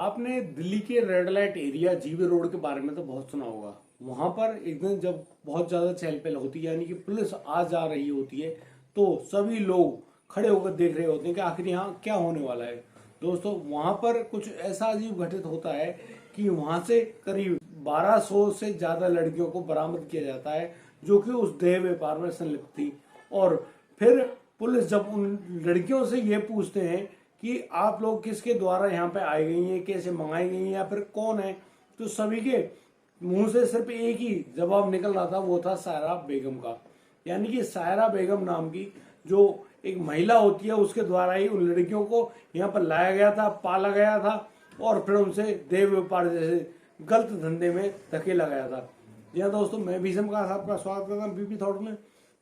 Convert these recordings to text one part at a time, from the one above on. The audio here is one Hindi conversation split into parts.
आपने दिल्ली के red light area GB road के बारे में तो बहुत सुना होगा। वहां पर एक दिन जब बहुत ज्यादा चहल पहल होती है, यानी कि पुलिस आ जा रही होती है, तो सभी लोग खड़े होकर देख रहे होते हैं कि आखिर यहाँ क्या होने वाला है। दोस्तों, वहां पर कुछ ऐसा अजीब घटित होता है कि वहां से करीब 1200 से ज्यादा लड़कियों को बरामद किया जाता है, जो कि उस देह व्यापार में संलिप्त थी। और फिर पुलिस जब उन लड़कियों से ये पूछते हैं कि आप लोग किसके द्वारा यहाँ पे आई गई हैं, कैसे मंगाई गई हैं या फिर कौन है, तो सभी के मुंह से सिर्फ एक ही जवाब निकल रहा था, वो था सायरा बेगम का। यानी कि सायरा बेगम नाम की जो एक महिला होती है, उसके द्वारा ही उन लड़कियों को यहाँ पर लाया गया था, पाला गया था और फिर उनसे देह व्यापार जैसे गलत धंधे में धकेला गया था। जी हाँ दोस्तों, मैं भीषम का आपका स्वागत करता हूँ बीपी थॉट में।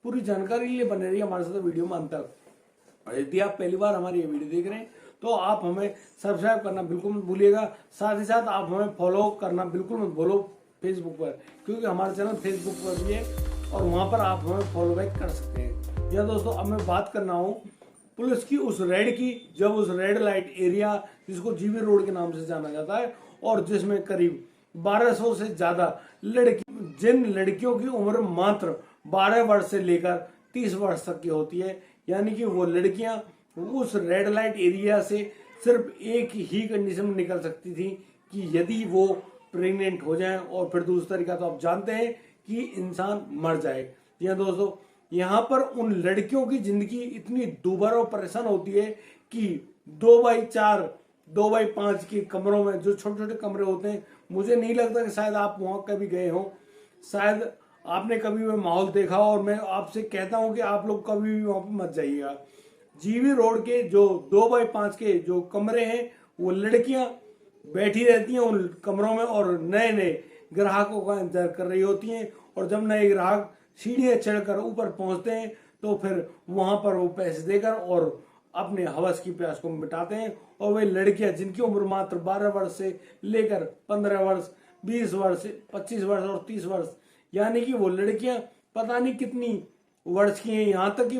पूरी जानकारी लिए बने रही हमारे साथ वीडियो में अंत तक। और यदि आप पहली बार हमारी ये वीडियो देख रहे हैं तो आप हमें सब्सक्राइब करना बिल्कुल मत भूलिएगा। साथ ही साथ आप हमें फॉलो करना बिल्कुल मत भूलो फेसबुक पर, क्योंकि हमारा चैनल फेसबुक पर भी है और वहां पर आप हमें फॉलो बैक कर सकते हैं। या दोस्तों, अब मैं बात करना हूँ पुलिस की उस रेड की, जब उस रेड लाइट एरिया जिसको जीबी रोड के नाम से जाना जाता है और जिसमें करीब 1200 से ज्यादा लड़की, जिन लड़कियों की उम्र मात्र 12 वर्ष से लेकर 30 वर्ष तक की होती है, यानी कि वो लड़कियां उस रेड लाइट एरिया से सिर्फ एक ही कंडीशन में निकल सकती थी कि यदि वो प्रेग्नेंट हो जाएं, और फिर दूसरा तरीका तो आप जानते हैं कि इंसान मर जाए। या दोस्तों, यहाँ पर उन लड़कियों की जिंदगी इतनी दुर्भर और परेशान होती है कि 2x4 2x5 के कमरों में, जो छोटे छोटे कमरे होते हैं, मुझे नहीं लगता कि शायद आप वहां कभी गए हो, शायद आपने कभी वो माहौल देखा हो, और मैं आपसे कहता हूं कि आप लोग कभी भी वहां पर मत जाइएगा। जीबी रोड के जो 2x5 के जो कमरे हैं, वो लड़कियां बैठी रहती हैं उन कमरों में और नए नए ग्राहकों का इंतजार कर रही होती हैं। और जब नए ग्राहक सीढ़ियां चढ़कर ऊपर पहुंचते हैं तो फिर वहां पर वो पैसे देकर और अपने हवस की प्यास को मिटाते हैं। और वे लड़कियां जिनकी उम्र मात्र 12 वर्ष से लेकर 15 वर्ष, 20 वर्ष, 25 वर्ष और 30 वर्ष, यानी कि वो लड़कियां पता नहीं कितनी वर्ष की हैं। यहाँ तक कि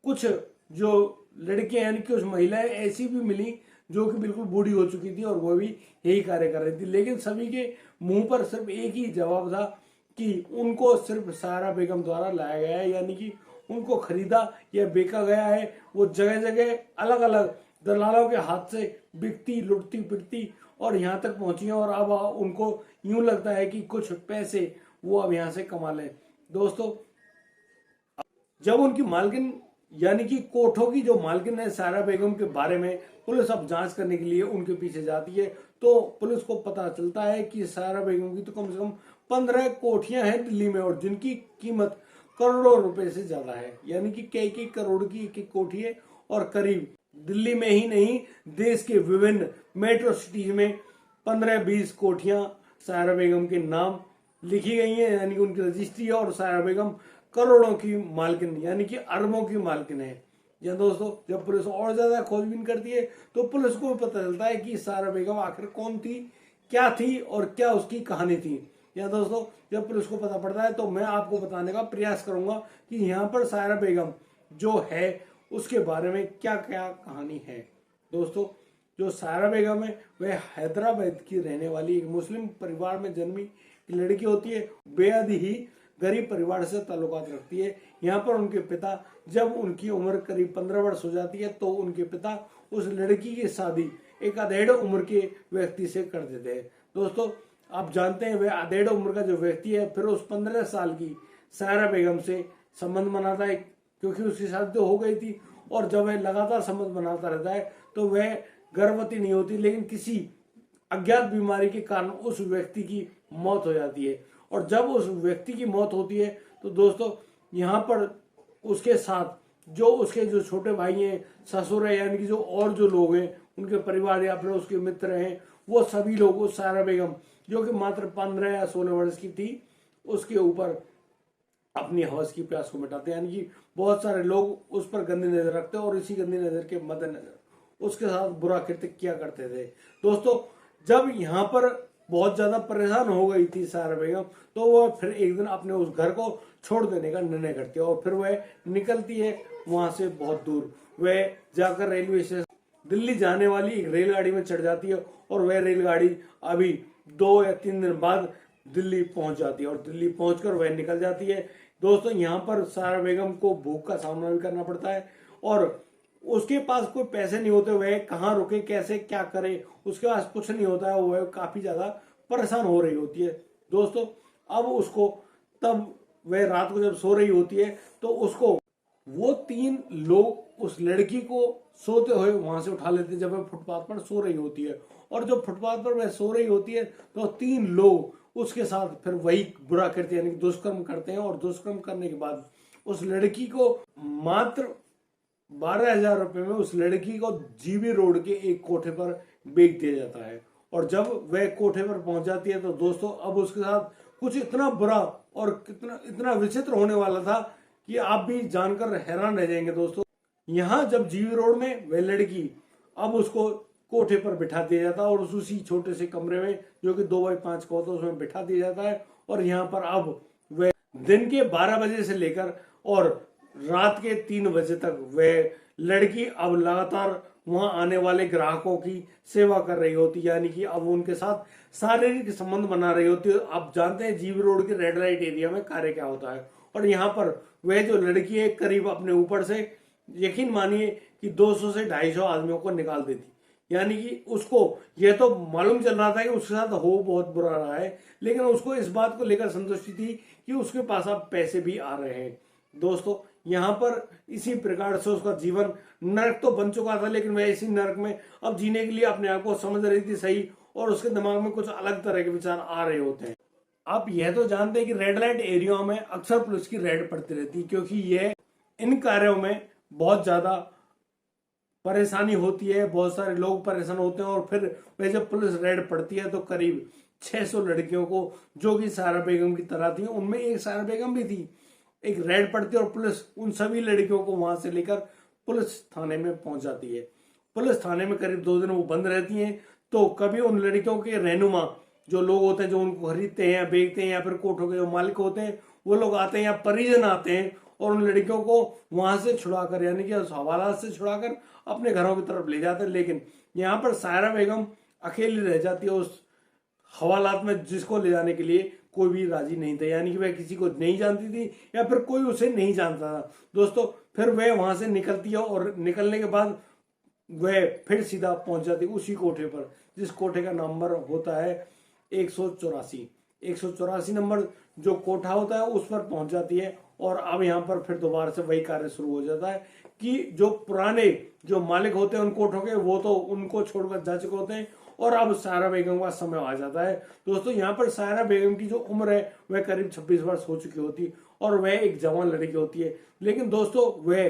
कुछ जो लड़कियां यानी कि उस महिलाएं ऐसी भी मिली जो कि बिल्कुल बूढ़ी हो चुकी थी और वो भी यही कार्य कर रही थी, लेकिन सभी के मुंह पर सिर्फ एक ही जवाब था कि उनको सिर्फ सायरा बेगम द्वारा लाया गया है, यानी कि उनको खरीदा या बेचा गया है। वो जगह जगह अलग अलग दलालों के हाथ से बिकती, लुटती पिटती और यहाँ तक पहुंची है, और अब उनको यूं लगता है कि कुछ पैसे वो अब यहाँ से कमा लें। दोस्तों, जब उनकी मालकिन यानी कि कोठों की जो मालकिन है सायरा बेगम के बारे में पुलिस अब जांच करने के लिए उनके पीछे जाती है, तो पुलिस को पता चलता है कि सायरा बेगम की तो कम से कम 15 कोठियां हैं दिल्ली में, और जिनकी कीमत करोड़ों रुपए से ज्यादा है। यानी कि कई करोड़ की एक कोठी है, और करीब दिल्ली में ही नहीं, देश के विभिन्न मेट्रो सिटीज में 15-20 कोठियां सायरा बेगम के नाम लिखी गई हैं, यानी कि उनकी रजिस्ट्री है। और सायरा बेगम करोड़ों की मालकिन यानी कि अरबों की मालकिन है। या दोस्तों, जब पुलिस और ज्यादा खोजबीन करती है तो पुलिस को पता चलता है कि सायरा बेगम आखिर कौन थी, क्या थी और क्या उसकी कहानी थी। या दोस्तों, जब पुलिस को पता पड़ता है तो मैं आपको बताने का प्रयास करूंगा कि यहाँ पर सायरा बेगम जो है उसके बारे में क्या क्या कहानी है। दोस्तों, जो सायरा बेगम है वह हैदराबाद की रहने वाली एक मुस्लिम परिवार में जन्मी लड़की होती है। बेहद ही गरीब परिवार से ताल्लुकात रखती है। यहाँ पर उनके पिता, जब उनकी उम्र करीब 15 वर्ष हो जाती है तो उनके पिता उस लड़की की शादी एक अधेड़ उम्र के व्यक्ति से कर देते हैं। दोस्तों, आप जानते हैं वह अधेड़ उम्र का जो व्यक्ति है फिर उस 15 साल की सायरा बेगम से संबंध बनाता है, क्योंकि उसकी शादी तो हो गई थी। और जब वह लगातार संबंध बनाता रहता है तो वह गर्भवती नहीं होती, लेकिन किसी अज्ञात बीमारी के कारण उस व्यक्ति की मौत हो जाती है। और जब उस व्यक्ति की मौत होती है तो दोस्तों, यहाँ पर उसके साथ जो उसके जो छोटे भाई हैं, ससुर है, यानी कि जो और जो लोग हैं उनके परिवार या फिर उसके मित्र हैं, वो सभी लोग उस सायरा बेगम जो कि मात्र 15 या 16 वर्ष की थी उसके ऊपर अपनी हवस की प्यास को मिटाते हैं। यानी कि बहुत सारे लोग उस पर गंदी नजर रखते हैं और इसी गंदी नजर के मद्देनजर उसके साथ बुरा कृत्य किया करते थे। दोस्तों, जब यहाँ पर बहुत ज्यादा परेशान हो गई थी सायरा बेगम, तो वह फिर एक दिन अपने उस घर को छोड़ देने का निर्णय करती है और फिर वह निकलती है वहां से बहुत दूर। वह जाकर रेलवे स्टेशन दिल्ली जाने वाली एक रेलगाड़ी में चढ़ जाती है और वह रेलगाड़ी अभी 2 या 3 दिन बाद दिल्ली पहुंच जाती है और दिल्ली पहुंचकर वह निकल जाती है। दोस्तों यहाँ पर सारा बेगम को भूख का सामना भी करना पड़ता है और उसके पास कोई पैसे नहीं होते, वह कहाँ रुके, कैसे क्या करे, उसके पास कुछ नहीं होता है, वह काफी ज्यादा परेशान हो रही होती है। दोस्तों अब उसको तब वह रात को जब सो रही होती है तो उसको वो 3 लोग उस लड़की को सोते हुए वहां से उठा लेते हैं जब वह फुटपाथ पर सो रही होती है। और जब फुटपाथ पर वह सो रही होती है तो 3 लोग उसके साथ फिर वही बुरा करते हैं, यानी दुष्कर्म करते हैं और दुष्कर्म करने के बाद उस लड़की को मात्र 12,000 रुपए में उस लड़की को जीबी रोड के एक कोठे पर बेच दिया जाता है। और जब वह कोठे पर पहुंच जाती है तो दोस्तों अब उसके साथ कुछ इतना बुरा और कितना इतना विचित्र होने वाला था कि आप भी जानकर हैरान रह जाएंगे। दोस्तों यहाँ जब जीबी रोड में वह लड़की, अब उसको कोठे पर बिठा दिया जाता है और उसी छोटे से कमरे में जो कि 2x5 का होता है उसमें बिठा दिया जाता है। और यहाँ पर अब वह दिन के 12 बजे से लेकर और रात के 3 बजे तक वह लड़की अब लगातार वहां आने वाले ग्राहकों की सेवा कर रही होती, यानी कि अब उनके साथ शारीरिक संबंध बना रही होती है। आप जानते हैं जीबी रोड के रेड लाइट एरिया में कार्य क्या होता है। और यहाँ पर वह जो लड़की है करीब अपने ऊपर से यकीन मानिए कि 200 से 250 आदमियों को निकाल देती, यानी कि उसको यह तो मालूम चल रहा था कि उसके साथ हो बहुत बुरा रहा है, लेकिन उसको इस बात को लेकर संतुष्टि थी कि उसके पास अब पैसे भी आ रहे हैं। दोस्तों यहाँ पर इसी प्रकार से उसका जीवन नरक तो बन चुका था, लेकिन वह इसी नरक में अब जीने के लिए अपने आप को समझ रही थी सही, और उसके दिमाग में कुछ अलग तरह के विचार आ रहे होते हैं। आप यह तो जानते हैं कि रेड लाइट एरिया में अक्सर पुलिस की रेड पड़ती रहती है, क्योंकि यह इन कार्यों में बहुत ज्यादा परेशानी होती है, बहुत सारे लोग परेशान होते हैं। और फिर वह जब पुलिस रेड पड़ती है तो करीब 600 लड़कियों को, जो कि सारा बेगम की तरह थी, उनमें एक सारा बेगम भी थी, एक रेड पड़ती है और पुलिस उन सभी लड़कियों को वहां से लेकर पुलिस थाने में पहुंच जाती है। पुलिस थाने में करीब 2 दिन वो बंद रहती हैं। तो कभी उन लड़कियों के रहनुमा जो लोग होते हैं जो उनको खरीदते हैं या बेचते हैं, या फिर कोठों के जो मालिक होते हैं वो लोग आते हैं, या परिजन आते हैं और उन लड़कियों को वहां से छुड़ाकर, यानी कि उस हवालात से छुड़ाकर अपने घरों की तरफ ले जाते हैं। लेकिन यहाँ पर सायरा बेगम अकेली रह जाती है उस हवालात में, जिसको ले जाने के लिए कोई भी राजी नहीं था, यानी कि वह किसी को नहीं जानती थी या फिर कोई उसे नहीं जानता था। दोस्तों फिर वह वहां से निकलती है और निकलने के बाद वह फिर सीधा पहुंच जाती है उसी कोठे पर, जिस कोठे का नंबर होता है 184। 184 नंबर जो कोठा होता है उस पर पहुंच जाती है। और अब यहाँ पर फिर दोबारा से वही कार्य शुरू हो जाता है कि जो पुराने जो मालिक होते हैं उन कोठों के, वो तो उनको छोड़कर जा चुके होते हैं और अब सायरा बेगम का समय आ जाता है। दोस्तों यहाँ पर सायरा बेगम की जो उम्र है वह करीब 26 वर्ष हो चुकी होती है और वह एक जवान लड़की होती है। लेकिन दोस्तों वह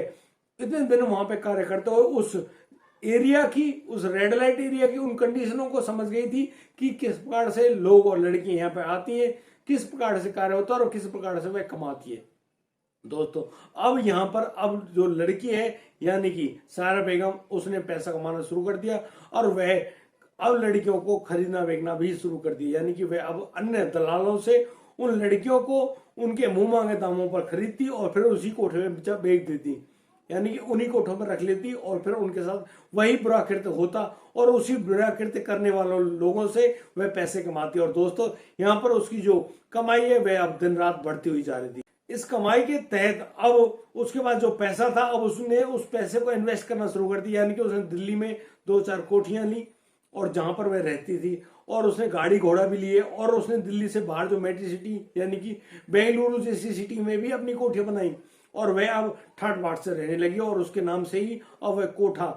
इतने दिन वहां पे कार्य करते हुए उस एरिया की, उस रेड लाइट एरिया की उन कंडीशनों को समझ गई थी कि किस प्रकार से लोग और लड़कियां यहाँ पे आती हैं, किस प्रकार से कार्य होता है और किस प्रकार से वह कमाती है। दोस्तों अब यहाँ पर अब जो लड़की है यानी कि सायरा बेगम, उसने पैसा कमाना शुरू कर दिया और वह अब लड़कियों को खरीदना बेचना भी शुरू कर दिया, यानी कि वह अब अन्य दलालों से उन लड़कियों को उनके मुंह मांगे दामों पर खरीदती और फिर उसी कोठे में बेच देती, यानी कि उन्हीं कोठों पर रख लेती और फिर उनके साथ वही बुरा कृत्य होता और उसी बुरा कृत्य करने वालों लोगों से वह पैसे कमाती। और दोस्तों यहाँ पर उसकी जो कमाई है वह अब दिन रात बढ़ती हुई जा रही थी। इस कमाई के तहत अब उसके बाद जो पैसा था, अब उसने उस पैसे को इन्वेस्ट करना शुरू कर दिया, यानी कि उसने दिल्ली में 2-4 कोठियां ली और जहां पर वह रहती थी, और उसने गाड़ी घोड़ा भी लिए और उसने दिल्ली से बाहर जो मेट्रो सिटी यानी कि बेंगलुरु जैसी सिटी में भी अपनी कोठियां बनाई और वह अब ठाट बाट से रहने लगी और उसके नाम से ही अब वह कोठा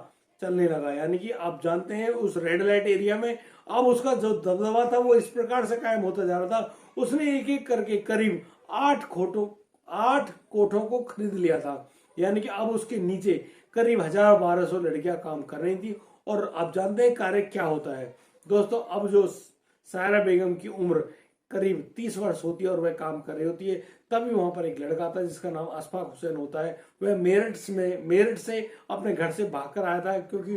चलने लगा। यानी कि आप जानते हैं उस रेड लाइट एरिया में अब उसका जो दबदबा था वो इस प्रकार से कायम होता जा रहा था। उसने एक एक करके करीब 8 कोठों को खरीद लिया था, यानी कि अब उसके नीचे करीब 1000-1200 लड़कियां काम कर रही थी। और आप जानते हैं कार्य क्या होता है दोस्तों, अब जो सायरा बेगम की उम्र करीब 30 वर्ष होती है और वह काम कर रही होती है, तभी वहां पर एक लड़का आता है जिसका नाम अशफाक हुसैन होता है। वह मेरठ से अपने घर से भागकर आया था, क्योंकि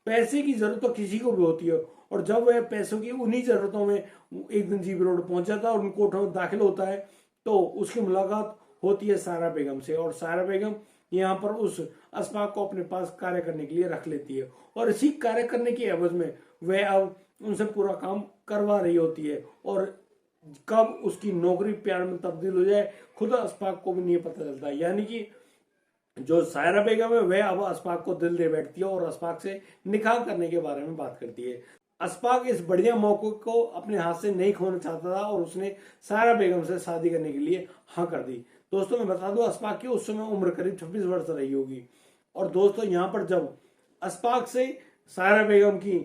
पैसे की जरूरत तो किसी को भी होती है। और जब वह पैसों की उन्हीं जरूरतों में एक दिन जीबी रोड पहुंच जाता है और उन कोठों में दाखिल होता है तो उसकी मुलाकात होती है सायरा बेगम से। और सायरा बेगम यहाँ पर उस अशफाक को अपने पास कार्य करने के लिए रख लेती है और इसी कार्य करने की एवज में वह अब उनसे पूरा काम करवा रही होती है और कब उसकी नौकरी प्यार में तब्दील हो जाए खुद अशफाक को भी नहीं पता चलता। यानी कि जो सायरा बेगम है वह अब अशफाक को दिल दे बैठती है और अशफाक से निकाह करने के बारे में बात करती है। अशफाक इस बढ़िया मौके को अपने हाथ से नहीं खोना चाहता था और उसने सायरा बेगम से शादी करने के लिए हाँ कर दी। दोस्तों मैं बता दूं अशफाक की उस समय उम्र करीब 26 वर्ष रही होगी। और दोस्तों यहाँ पर जब अशफाक से सायरा बेगम की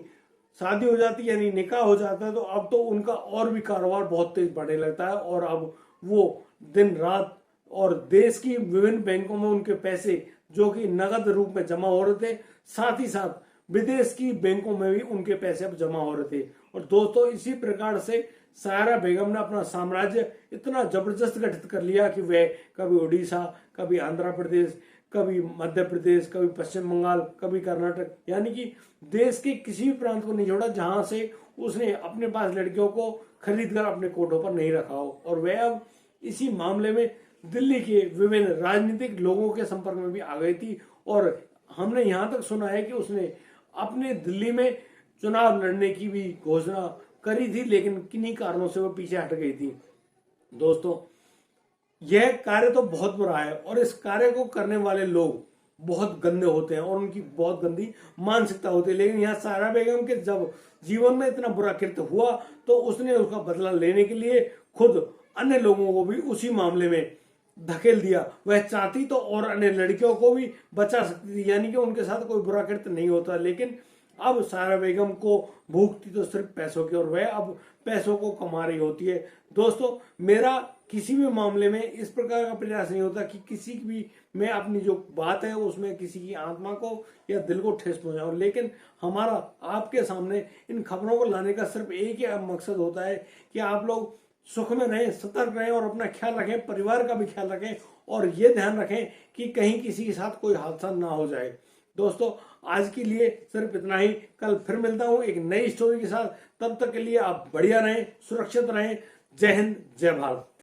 शादी हो जाती है यानी निकाह हो जाता है तो अब तो उनका और भी कारोबार बहुत तेज बढ़ने लगता है और अब वो दिन रात और देश की विभिन्न बैंकों में उनके पैसे जो कि नगद रूप में जमा हो रहे थे, साथ ही साथ विदेश की बैंकों में भी उनके पैसे अब जमा हो रहे थे। और दोस्तों इसी प्रकार से सायरा बेगम ने अपना साम्राज्य इतना जबरदस्त गठित कर लिया कि वह कभी उड़ीसा, कभी आंध्र प्रदेश, कभी मध्य प्रदेश, कभी पश्चिम बंगाल, कभी कर्नाटक, यानी कि देश के किसी भी प्रांत को नहीं छोड़ा जहां से उसने अपने पास लड़कियों को खरीद कर अपने कोठों पर नहीं रखा हो। और वह अब इसी मामले में दिल्ली के विभिन्न राजनीतिक लोगों के संपर्क में भी आ गई थी और हमने यहां तक सुना है कि उसने अपने दिल्ली में चुनाव लड़ने की भी घोषणा करी थी, लेकिन किन्हीं कारणों से वो पीछे हट गई थी। दोस्तों यह कार्य तो बहुत बुरा है और इस कार्य को करने वाले लोग बहुत गंदे होते हैं और उनकी बहुत गंदी मानसिकता होती है। लेकिन यहाँ सायरा बेगम के जब जीवन में इतना बुरा कृत्य हुआ तो उसने उसका बदला लेने के लिए खुद अन्य लोगों को भी उसी मामले में धकेल दिया। वह चाहती तो और अन्य लड़कियों को भी बचा सकती थी, यानी कि उनके साथ कोई बुरा कृत्य नहीं होता। लेकिन अब सायरा बेगम को भूख थी तो सिर्फ पैसों की और वह अब पैसों को कमा रही होती है। दोस्तों मेरा किसी भी मामले में इस प्रकार का प्रयास नहीं होता कि किसी भी मैं अपनी जो बात है उसमें किसी की आत्मा को या दिल को ठेस पहुंचाऊं, लेकिन हमारा आपके सामने इन खबरों को लाने का सिर्फ एक ही मकसद होता है कि आप लोग सुख में रहें, सतर्क रहें और अपना ख्याल रखें, परिवार का भी ख्याल रखें और ये ध्यान रखें कि कहीं किसी के साथ कोई हादसा ना हो जाए। दोस्तों आज के लिए सिर्फ इतना ही, कल फिर मिलता हूं एक नई स्टोरी के साथ। तब तक के लिए आप बढ़िया रहें, सुरक्षित रहें। जय हिंद, जय भारत।